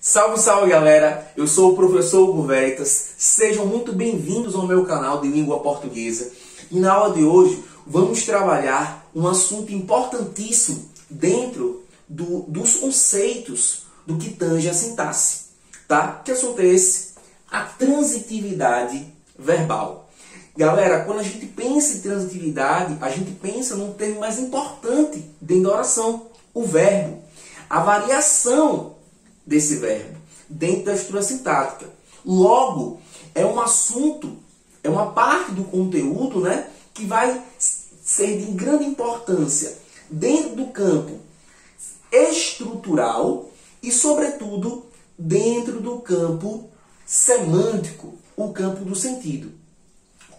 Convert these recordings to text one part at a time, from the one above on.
Salve, salve galera! Eu sou o professor Hugo Veritas. Sejam muito bem-vindos ao meu canal de língua portuguesa. E na aula de hoje vamos trabalhar um assunto importantíssimo dentro dos conceitos do que tange a sintaxe. Tá? Que assunto é esse? A transitividade verbal. Galera, quando a gente pensa em transitividade, a gente pensa num termo mais importante dentro da oração, o verbo. A variação desse verbo dentro da estrutura sintática. Logo, é um assunto, é uma parte do conteúdo, né, que vai ser de grande importância dentro do campo estrutural e, sobretudo, dentro do campo semântico, o campo do sentido.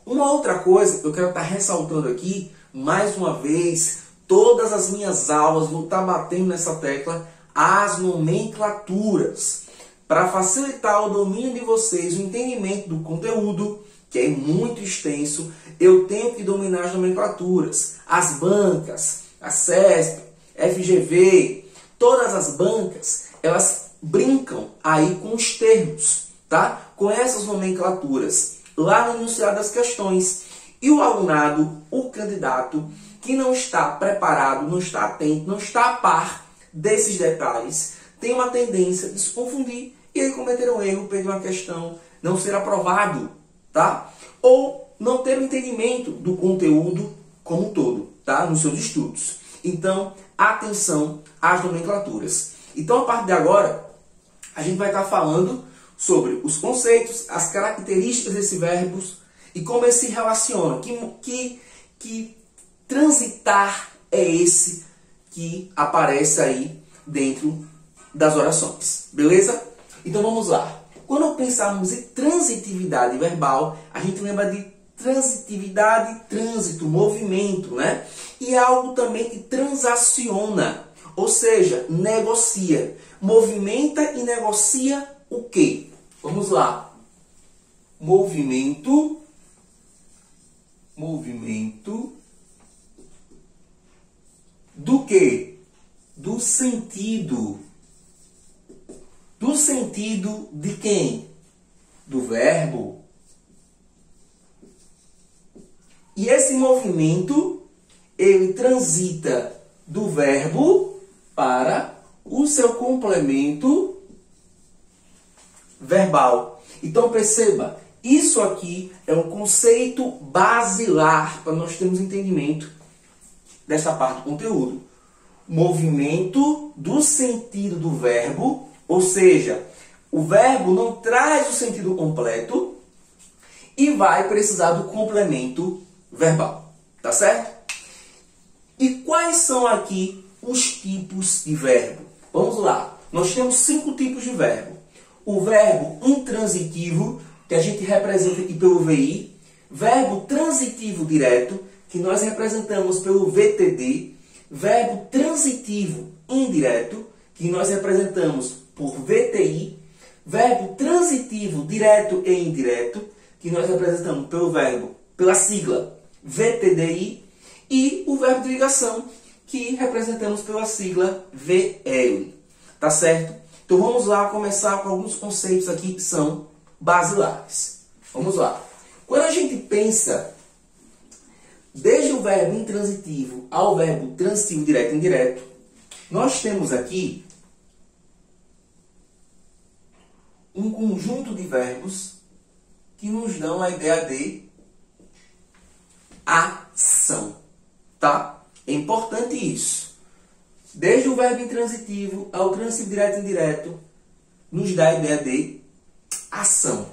Uma outra coisa que eu quero estar ressaltando aqui, mais uma vez, todas as minhas aulas vou estar batendo nessa tecla, as nomenclaturas. Para facilitar o domínio de vocês, o entendimento do conteúdo, que é muito extenso, eu tenho que dominar as nomenclaturas. As bancas, a CESP, FGV, todas as bancas, elas brincam aí com os termos, tá? Com essas nomenclaturas, lá no enunciado das questões. E o alunado, o candidato, que não está preparado, não está atento, não está a par desses detalhes, tem uma tendência de se confundir e aí cometer um erro, perder uma questão, não ser aprovado, tá? Ou não ter o entendimento do conteúdo como um todo, tá? Nos seus estudos. Então, atenção às nomenclaturas. Então, a partir de agora, a gente vai estar falando sobre os conceitos, as características desses verbos e como eles se relacionam. Que transitar é esse que aparece aí dentro das orações. Beleza? Então vamos lá. Quando pensarmos em transitividade verbal, a gente lembra de transitividade, trânsito, movimento, né? E é algo também que transaciona, ou seja, negocia. Movimenta e negocia o quê? Vamos lá. Movimento do quê? Do sentido. Do sentido de quem? Do verbo. E esse movimento, ele transita do verbo para o seu complemento verbal. Então perceba, isso aqui é um conceito basilar para nós termos entendimento dessa parte do conteúdo. Movimento do sentido do verbo, ou seja, o verbo não traz o sentido completo e vai precisar do complemento verbal, tá certo? E quais são aqui os tipos de verbo? Vamos lá, nós temos 5 tipos de verbo. O verbo intransitivo, que a gente representa aqui pelo VI, verbo transitivo direto, que nós representamos pelo VTD, verbo transitivo indireto, que nós representamos por VTI, verbo transitivo direto e indireto, que nós representamos pela sigla VTDI, e o verbo de ligação, que representamos pela sigla VL. Tá certo? Então vamos lá começar com alguns conceitos aqui que são basilares. Vamos lá. Quando a gente pensa desde o verbo intransitivo ao verbo transitivo direto e indireto, nós temos aqui um conjunto de verbos que nos dão a ideia de ação, tá? É importante isso. Desde o verbo intransitivo ao transitivo direto e indireto, nos dá a ideia de ação.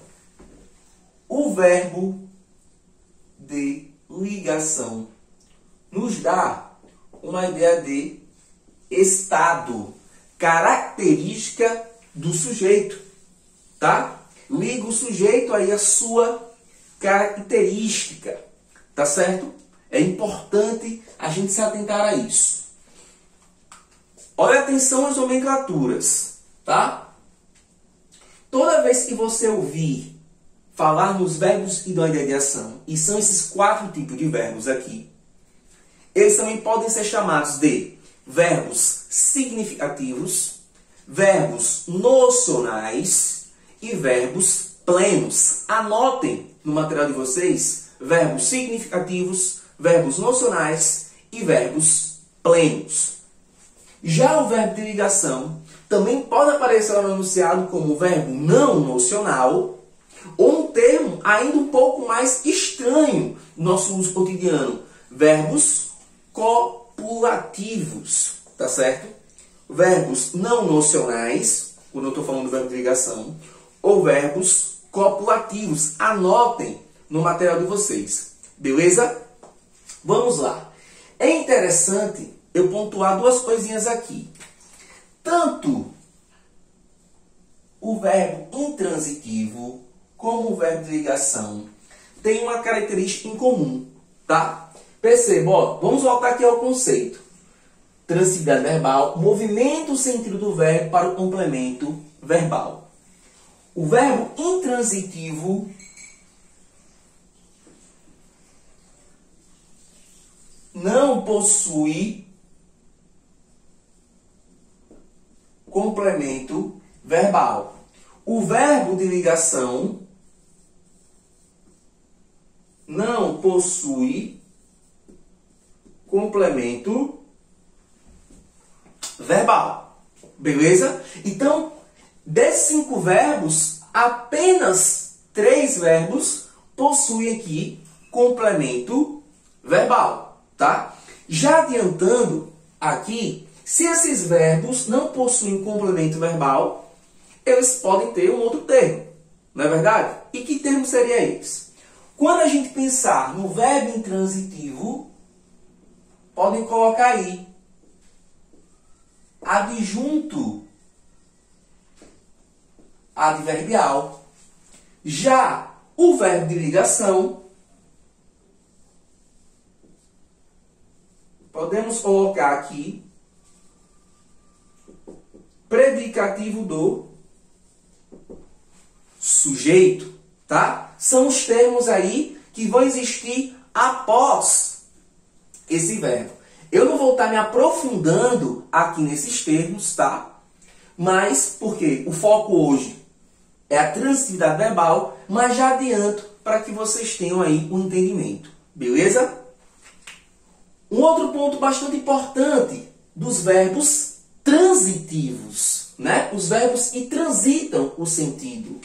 O verbo de ligação nos dá uma ideia de estado, característica do sujeito, tá? Liga o sujeito aí a sua característica, tá certo? É importante a gente se atentar a isso. Olha atenção às nomenclaturas, tá? Toda vez que você ouvir falar nos verbos que dão a ideia de ação, e são esses 4 tipos de verbos aqui, eles também podem ser chamados de verbos significativos, verbos nocionais e verbos plenos. Anotem no material de vocês verbos significativos, verbos nocionais e verbos plenos. Já o verbo de ligação também pode aparecer no enunciado como verbo não nocional ou um termo ainda um pouco mais estranho no nosso uso cotidiano, verbos copulativos, tá certo? Verbos não nocionais, quando eu estou falando do verbo de ligação, ou verbos copulativos. Anotem no material de vocês, beleza? Vamos lá. É interessante eu pontuar duas coisinhas aqui. Tanto o verbo intransitivo como o verbo de ligação têm uma característica em comum, tá? Perceba, ó, vamos voltar aqui ao conceito. Transitividade verbal, movimento o sentido do verbo para o complemento verbal. O verbo intransitivo não possui complemento verbal. O verbo de ligação não possui complemento verbal. Beleza? Então, desses 5 verbos, apenas 3 verbos possuem aqui complemento verbal, tá? Já adiantando aqui, se esses verbos não possuem complemento verbal, eles podem ter um outro termo, não é verdade? E que termo seria esse? Quando a gente pensar no verbo intransitivo, podem colocar aí adjunto adverbial. Já o verbo de ligação, podemos colocar aqui predicativo do sujeito, tá? São os termos aí que vão existir após esse verbo. Eu não vou estar me aprofundando aqui nesses termos, tá? Mas, porque o foco hoje é a transitividade verbal, mas já adianto para que vocês tenham aí um entendimento. Beleza? Um outro ponto bastante importante dos verbos transitivos, né? Os verbos que transitam o sentido.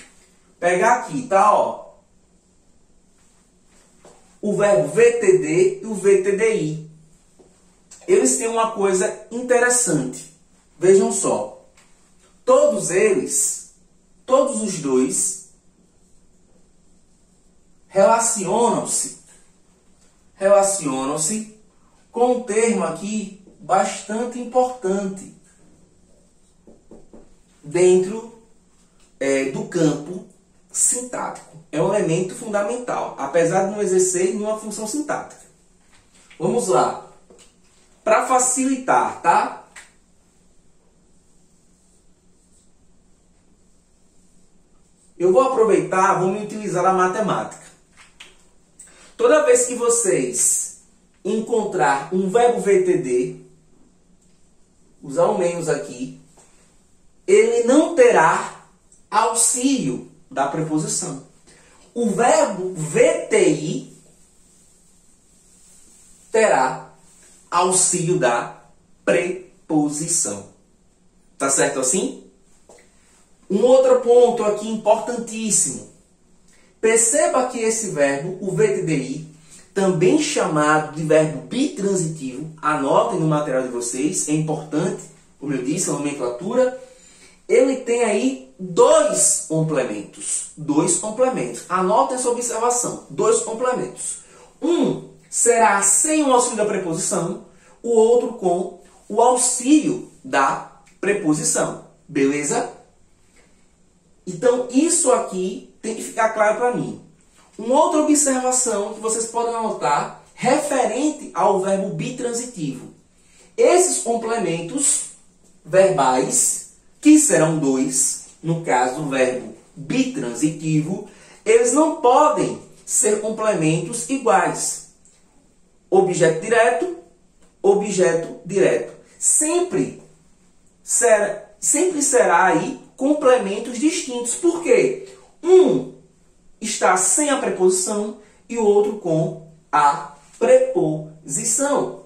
Pegar aqui, tá? Ó, o verbo VTD e o VTDI. Eles têm uma coisa interessante. Vejam só. Todos eles, todos os dois, relacionam-se com um termo aqui bastante importante dentro do campo sintático. É um elemento fundamental, apesar de não exercer nenhuma função sintática. Vamos lá. Para facilitar, tá? Eu vou aproveitar, vou me utilizar a matemática. Toda vez que vocês encontrar um verbo VTD, usar um menos aqui, ele não terá auxílio da preposição. O verbo VTI terá auxílio da preposição. Tá certo assim? Um outro ponto aqui importantíssimo. Perceba que esse verbo, o VTDI, também chamado de verbo bitransitivo, anotem no material de vocês, é importante, como eu disse, a nomenclatura, ele tem aí 2 complementos. 2 complementos. Anotem essa observação. 2 complementos. Um será sem o auxílio da preposição, o outro com o auxílio da preposição. Beleza? Então, isso aqui tem que ficar claro para mim. Uma outra observação que vocês podem anotar referente ao verbo bitransitivo. Esses complementos verbais, que serão 2, no caso do verbo bitransitivo, eles não podem ser complementos iguais. Objeto direto, objeto direto. Sempre sempre será aí complementos distintos. Por quê? Um está sem a preposição e o outro com a preposição.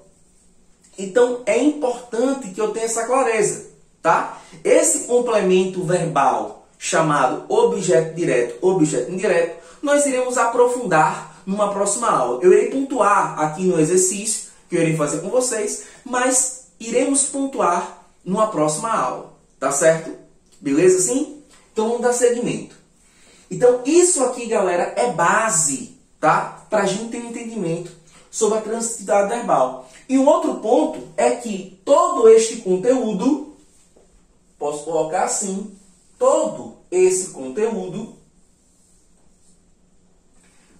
Então, é importante que eu tenha essa clareza, tá? Esse complemento verbal chamado objeto direto, objeto indireto, nós iremos aprofundar numa próxima aula. Eu irei pontuar aqui no exercício que eu irei fazer com vocês, mas iremos pontuar numa próxima aula, tá certo? Beleza, sim? Então, vamos dar seguimento. Então, isso aqui, galera, é base, tá? Para a gente ter um entendimento sobre a transitividade verbal. E um outro ponto é que todo este conteúdo, posso colocar assim, todo esse conteúdo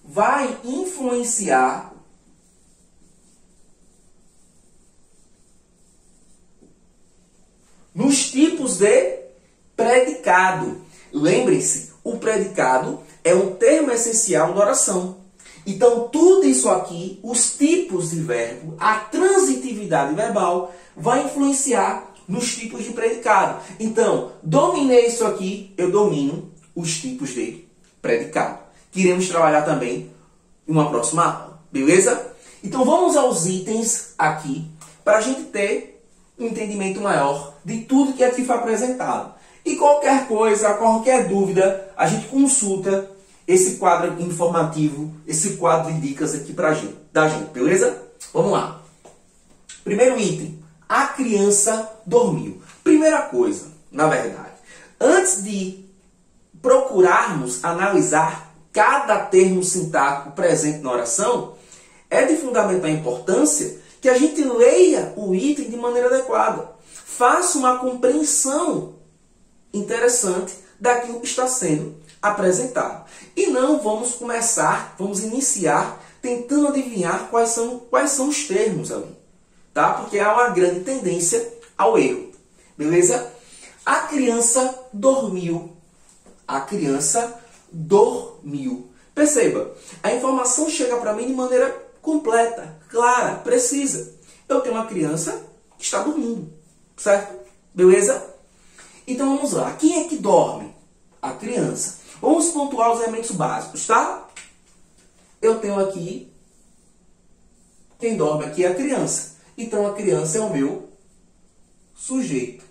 vai influenciar nos tipos de predicado. Lembre-se, o predicado é um termo essencial da oração. Então, tudo isso aqui, os tipos de verbo, a transitividade verbal, vai influenciar nos tipos de predicado. Então, dominei isso aqui, eu domino os tipos de predicado, que iremos trabalhar também em uma próxima aula. Beleza? Então, vamos aos itens aqui, para a gente ter um entendimento maior de tudo que aqui foi apresentado. E qualquer coisa, qualquer dúvida, a gente consulta esse quadro informativo, esse quadro de dicas aqui da gente, beleza? Vamos lá. Primeiro item, a criança dormiu. Primeira coisa, na verdade, antes de procurarmos analisar cada termo sintático presente na oração, é de fundamental importância que a gente leia o item de maneira adequada. Faça uma compreensão interessante daquilo que está sendo apresentado. E não vamos iniciar tentando adivinhar quais são os termos ali, tá? Porque há uma grande tendência ao erro, beleza? A criança dormiu. A criança dormiu. Perceba, a informação chega para mim de maneira completa, clara, precisa. Eu tenho uma criança que está dormindo, certo? Beleza? Então vamos lá. Quem é que dorme? A criança. Vamos pontuar os elementos básicos, tá? Eu tenho aqui, quem dorme aqui é a criança. Então a criança é o meu sujeito.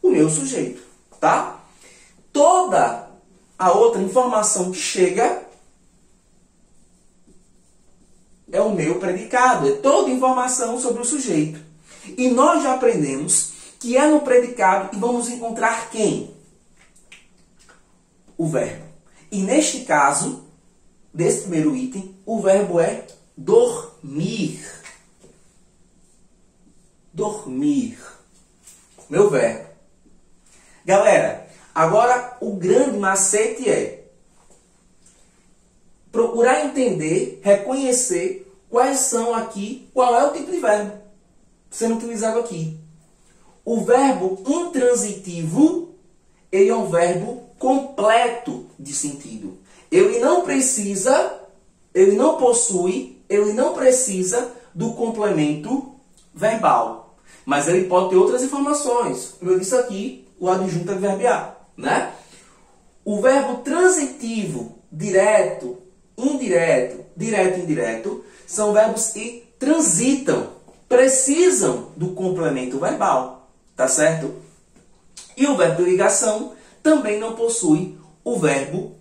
O meu sujeito, tá? Toda a outra informação que chega é o meu predicado. É toda informação sobre o sujeito. E nós já aprendemos que é no predicado que vamos encontrar quem? O verbo. E neste caso, desse primeiro item, o verbo é dormir. Dormir. Meu verbo. Galera, agora o grande macete é procurar entender, reconhecer quais são aqui, qual é o tipo de verbo sendo utilizado aqui. O verbo intransitivo, ele é um verbo completo de sentido. Ele não precisa, ele não possui, ele não precisa do complemento verbal. Mas ele pode ter outras informações. Como eu disse aqui, o adjunto adverbial, né? O verbo transitivo, direto, indireto, direto e indireto, são verbos que transitam, precisam do complemento verbal, tá certo? E o verbo de ligação também não possui o verbo,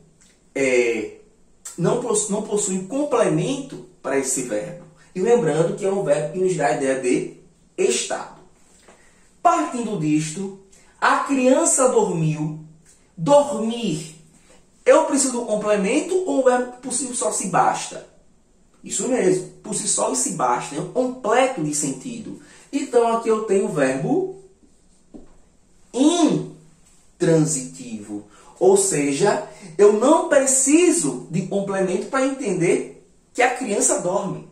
não possui complemento para esse verbo. E lembrando que é um verbo que nos dá a ideia de estado. Partindo disto, a criança dormiu. Dormir. Eu preciso do complemento ou o verbo por si só se basta? Isso mesmo, por si só e se basta, é um completo de sentido. Então aqui eu tenho o verbo intransitivo. Ou seja, eu não preciso de complemento para entender que a criança dorme.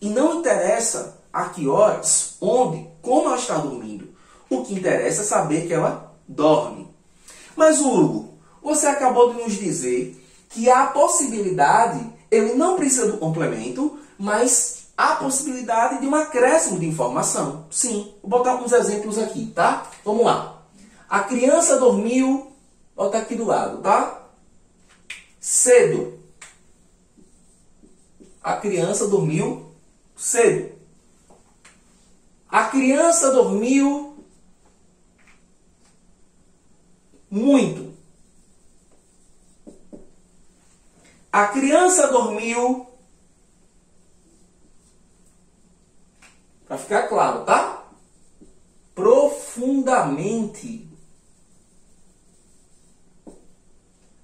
E não interessa a que horas, onde, como ela está dormindo. O que interessa é saber que ela dorme. Mas, Hugo, você acabou de nos dizer que há a possibilidade, ele não precisa do complemento, mas há possibilidade de um acréscimo de informação. Sim, vou botar alguns exemplos aqui, tá? Vamos lá. A criança dormiu, bota aqui do lado, tá? Cedo. A criança dormiu cedo. A criança dormiu muito. A criança dormiu, para ficar claro, tá? Profundamente.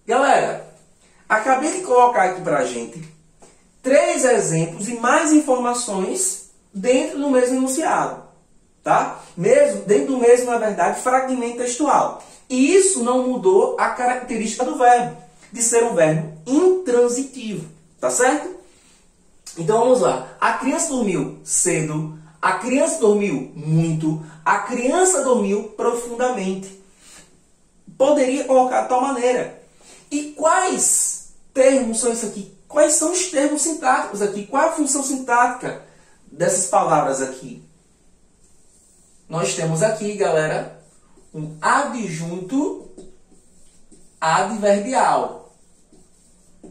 Galera, acabei de colocar aqui pra gente 3 exemplos e mais informações dentro do mesmo enunciado, tá? Dentro do mesmo, na verdade, fragmento textual. E isso não mudou a característica do verbo, de ser um verbo intransitivo, tá certo? Então vamos lá. A criança dormiu cedo, a criança dormiu muito, a criança dormiu profundamente. Poderia colocar de tal maneira. E quais termos são isso aqui? Quais são os termos sintáticos aqui? Qual é a função sintática dessas palavras aqui? Nós temos aqui, galera, um adjunto adverbial,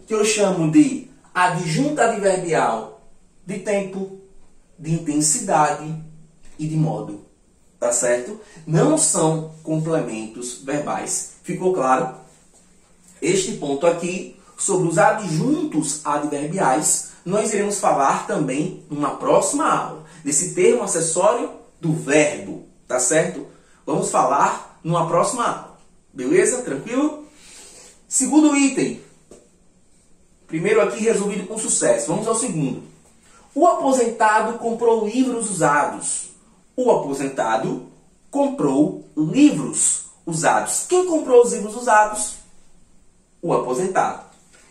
que eu chamo de adjunto adverbial de tempo, de intensidade e de modo. Tá certo? Não são complementos verbais. Ficou claro? Este ponto aqui, sobre os adjuntos adverbiais, nós iremos falar também numa próxima aula, desse termo acessório do verbo, tá certo? Vamos falar numa próxima aula. Beleza? Tranquilo? Segundo item. Primeiro aqui resolvido com sucesso. Vamos ao segundo. O aposentado comprou livros usados. O aposentado comprou livros usados. Quem comprou os livros usados? O aposentado.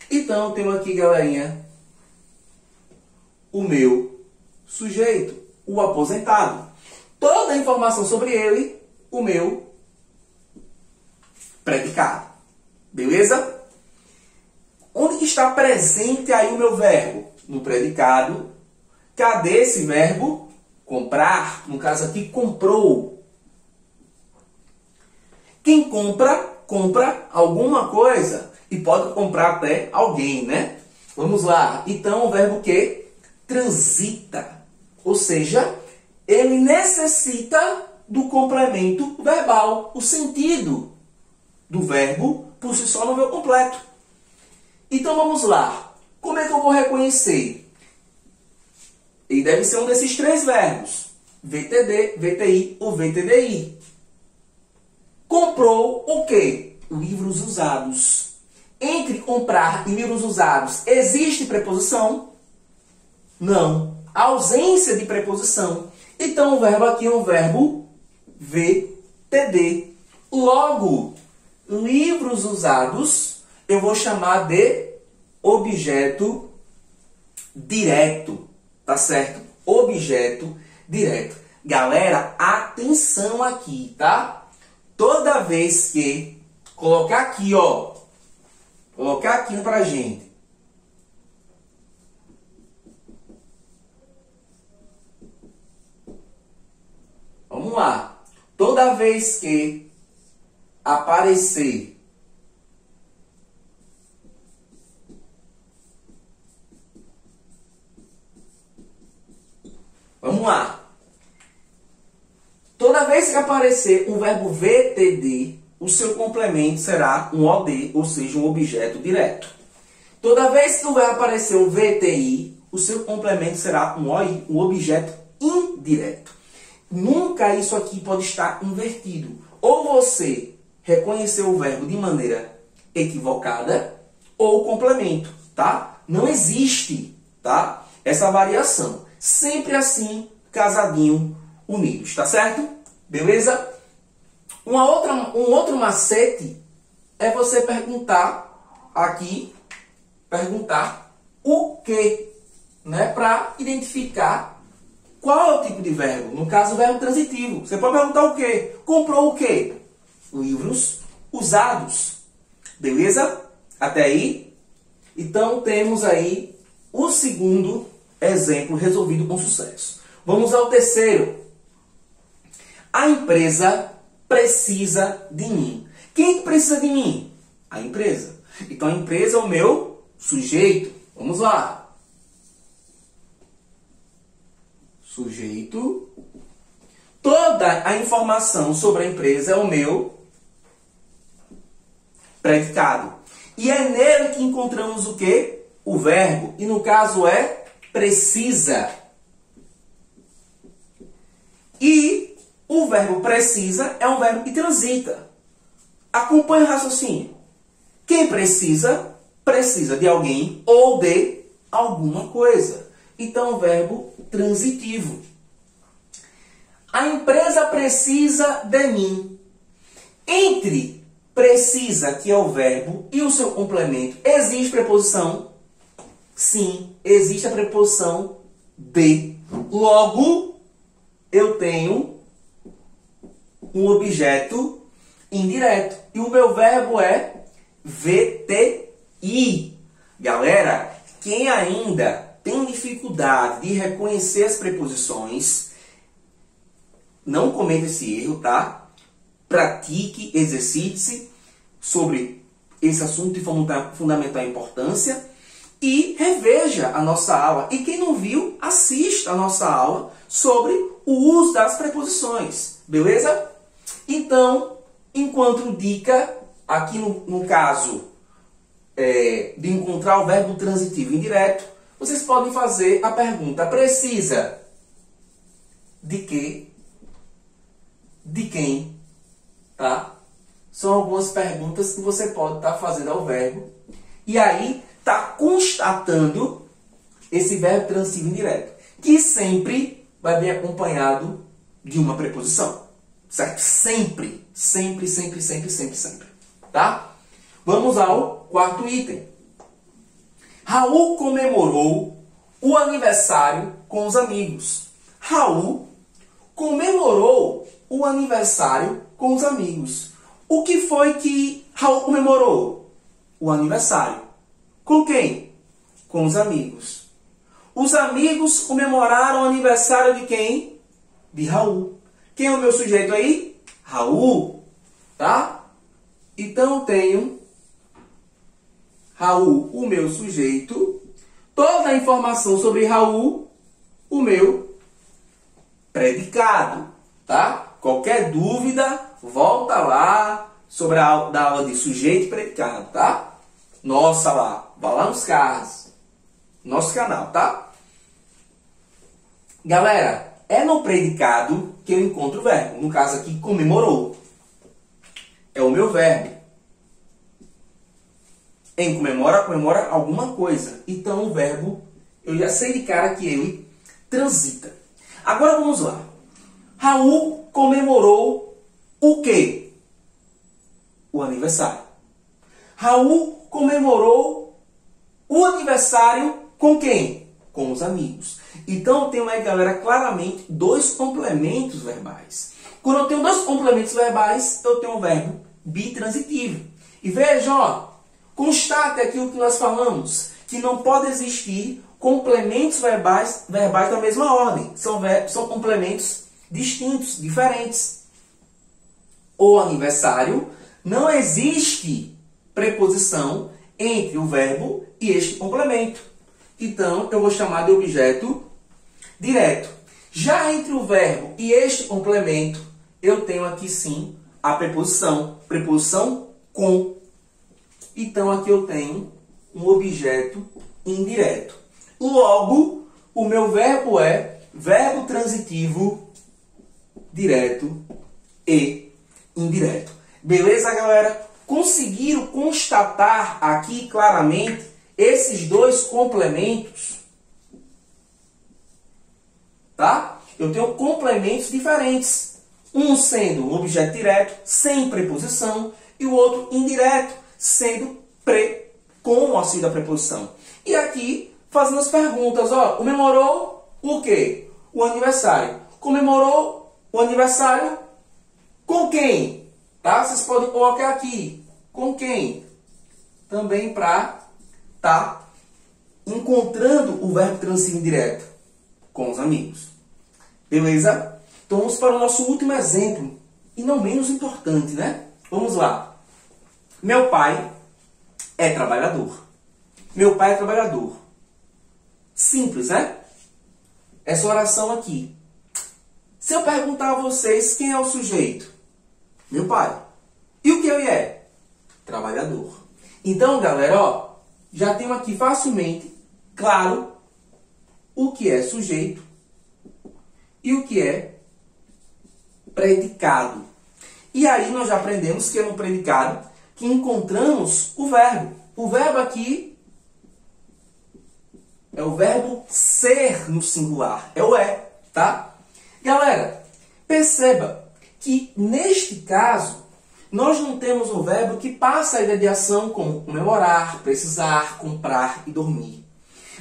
Então, eu tenho aqui, galerinha, o meu sujeito, o aposentado. Toda a informação sobre ele, o meu predicado. Beleza? Onde que está presente aí o meu verbo? No predicado. Cadê esse verbo? Comprar. No caso aqui, comprou. Quem compra, compra alguma coisa. E pode comprar até alguém, né? Vamos lá. Então, o verbo que? Transita. Ou seja, ele necessita do complemento verbal. O sentido do verbo, por si só, não veio completo. Então, vamos lá. Como é que eu vou reconhecer? Ele deve ser um desses 3 verbos. VTD, VTI ou VTDI. Comprou o quê? Livros usados. Entre comprar e livros usados, existe preposição? Não. Ausência de preposição. Então, o verbo aqui é um verbo VTD. Logo, livros usados, eu vou chamar de objeto direto. Tá certo? Objeto direto. Galera, atenção aqui, tá? Toda vez que colocar aqui, ó, colocar aqui pra gente. Vamos lá. Toda vez que aparecer vamos lá. Toda vez que aparecer o verbo VTD, o seu complemento será um OD, ou seja, um objeto direto. Toda vez que vai aparecer o VTI, o seu complemento será um OI, um objeto indireto. Nunca isso aqui pode estar invertido. Ou você reconheceu o verbo de maneira equivocada, ou o complemento, tá? Não existe, tá? Essa variação. Sempre assim, casadinho, unidos, tá certo? Beleza? Um outro macete é você perguntar aqui, o que, né? Para identificar qual é o tipo de verbo. No caso, o verbo transitivo. Você pode perguntar o quê? Comprou o quê? Livros usados. Beleza? Até aí? Então, temos aí o segundo Exemplo resolvido com sucesso. Vamos ao terceiro. A empresa precisa de mim. Quem precisa de mim? A empresa. Então, a empresa é o meu sujeito. Vamos lá. Sujeito. Toda a informação sobre a empresa é o meu predicado. E é nele que encontramos o quê? O verbo. E no caso é precisa. E o verbo precisa é um verbo que transita. Acompanhe o raciocínio. Quem precisa, precisa de alguém ou de alguma coisa. Então, é um verbo transitivo. A empresa precisa de mim. Entre precisa, que é o verbo, e o seu complemento, existe preposição? Sim, existe a preposição de. Logo, eu tenho um objeto indireto. E o meu verbo é VTI. Galera, quem ainda tem dificuldade de reconhecer as preposições, não cometa esse erro, tá? Pratique, exercite-se sobre esse assunto de fundamental importância e reveja a nossa aula. E quem não viu, assista a nossa aula sobre o uso das preposições. Beleza? Então, enquanto dica, aqui no caso de encontrar o verbo transitivo indireto, vocês podem fazer a pergunta: precisa de quê? De quem? Tá? São algumas perguntas que você pode estar fazendo ao verbo. E aí, está constatando esse verbo transitivo indireto, que sempre vai vir acompanhado de uma preposição. Certo? Sempre. Sempre, sempre, sempre, sempre, sempre. Tá? Vamos ao quarto item. Raul comemorou o aniversário com os amigos. Raul comemorou o aniversário com os amigos. O que foi que Raul comemorou? O aniversário. Com quem? Com os amigos. Os amigos comemoraram o aniversário de quem? De Raul. Quem é o meu sujeito aí? Raul. Tá? Então, eu tenho Raul, o meu sujeito. Toda a informação sobre Raul, o meu predicado. Tá? Qualquer dúvida, volta lá sobre a aula de sujeito e predicado. Tá? Nossa lá. Vai lá nos cards. Nosso canal, tá? Galera, é no predicado que eu encontro o verbo. No caso aqui, comemorou. É o meu verbo. Em comemora, comemora alguma coisa. Então, o verbo, eu já sei de cara que ele transita. Agora, vamos lá. Raul comemorou o quê? O aniversário. Raul comemorou o aniversário com quem? Com os amigos. Então, eu tenho aí, galera, claramente dois complementos verbais. Quando eu tenho dois complementos verbais, eu tenho um verbo bitransitivo. E veja, ó, constate aqui o que nós falamos, que não pode existir complementos verbais da mesma ordem. São complementos distintos, diferentes. O aniversário, não existe preposição entre o verbo e este complemento. Então, eu vou chamar de objeto direto. Já entre o verbo e este complemento, eu tenho aqui sim a preposição com. Então, aqui eu tenho um objeto indireto. Logo, o meu verbo é verbo transitivo direto e indireto. Beleza, galera? Conseguiram constatar aqui claramente esses dois complementos? Tá? Eu tenho complementos diferentes. Um sendo um objeto direto, sem preposição, e o outro indireto, sendo com o auxílio da preposição. E aqui, fazendo as perguntas, ó, comemorou o quê? O aniversário. Comemorou o aniversário com quem? Tá? Vocês podem colocar aqui. Com quem? Também para tá encontrando o verbo transitivo indireto com os amigos. Beleza? Então vamos para o nosso último exemplo, e não menos importante, né? Vamos lá. Meu pai é trabalhador. Meu pai é trabalhador. Simples, né? Essa oração aqui. Se eu perguntar a vocês quem é o sujeito? Meu pai. E o que ele é? Trabalhador. Então, galera, ó, já tenho aqui facilmente claro o que é sujeito e o que é predicado. E aí nós já aprendemos que é no predicado que encontramos o verbo. O verbo aqui é o verbo ser no singular. É o é, tá? Galera, perceba que neste caso nós não temos um verbo que passa a ideia de ação como comemorar, precisar, comprar e dormir.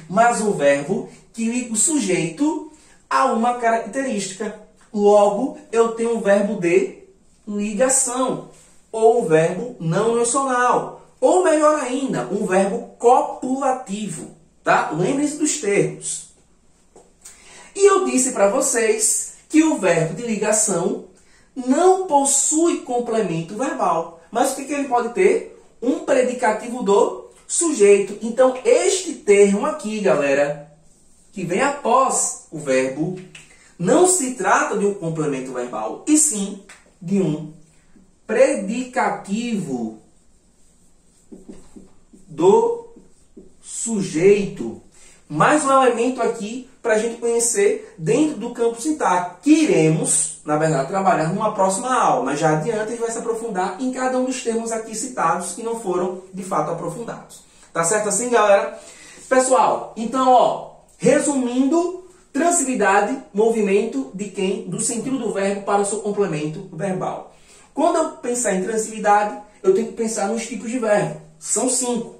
Mas um verbo que liga o sujeito a uma característica. Logo, eu tenho um verbo de ligação, ou um verbo não nocional, ou melhor ainda, um verbo copulativo, tá? Lembre-se dos termos. E eu disse para vocês que o verbo de ligação não possui complemento verbal, mas o que ele pode ter? Um predicativo do sujeito. Então, este termo aqui, galera, que vem após o verbo, não se trata de um complemento verbal, e sim de um predicativo do sujeito. Mais um elemento aqui para a gente conhecer dentro do campo sintático, que iremos, na verdade, trabalhar numa próxima aula, mas já adiante a gente vai se aprofundar em cada um dos termos aqui citados que não foram, de fato, aprofundados. Tá certo assim, galera? Pessoal, então, ó, resumindo, transibilidade, movimento de quem? Do sentido do verbo para o seu complemento verbal. Quando eu pensar em transibilidade, eu tenho que pensar nos tipos de verbo. São 5.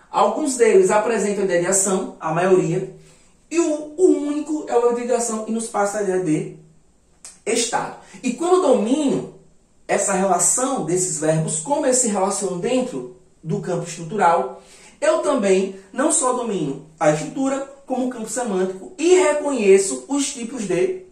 Alguns deles apresentam a ideia de ação, a maioria, e o único é o verbo de ação e nos passa a ideia de estado. E quando eu domino essa relação desses verbos, como eles se relacionam dentro do campo estrutural, eu também não só domino a estrutura, como o campo semântico, e reconheço os tipos de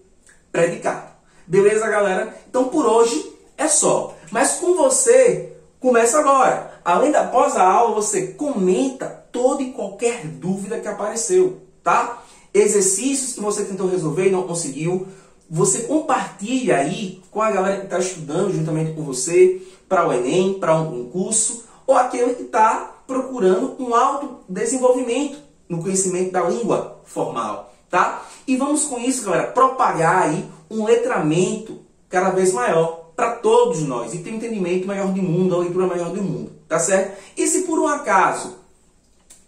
predicado. Beleza, galera? Então, por hoje é só. Mas com você, começa agora. Além da pós-aula, você comenta toda e qualquer dúvida que apareceu, tá? Exercícios que você tentou resolver e não conseguiu, você compartilha aí com a galera que está estudando juntamente com você para o Enem, para um concurso, ou aquele que está procurando um autodesenvolvimento no conhecimento da língua formal, tá? E vamos com isso, galera, propagar aí um letramento cada vez maior para todos nós e ter um entendimento maior do mundo, a leitura maior do mundo, tá certo? E se por um acaso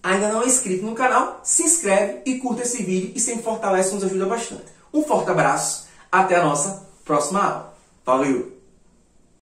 ainda não é inscrito no canal, se inscreve e curta esse vídeo e sempre fortalece, nos ajuda bastante. Um forte abraço, até a nossa próxima aula. Valeu!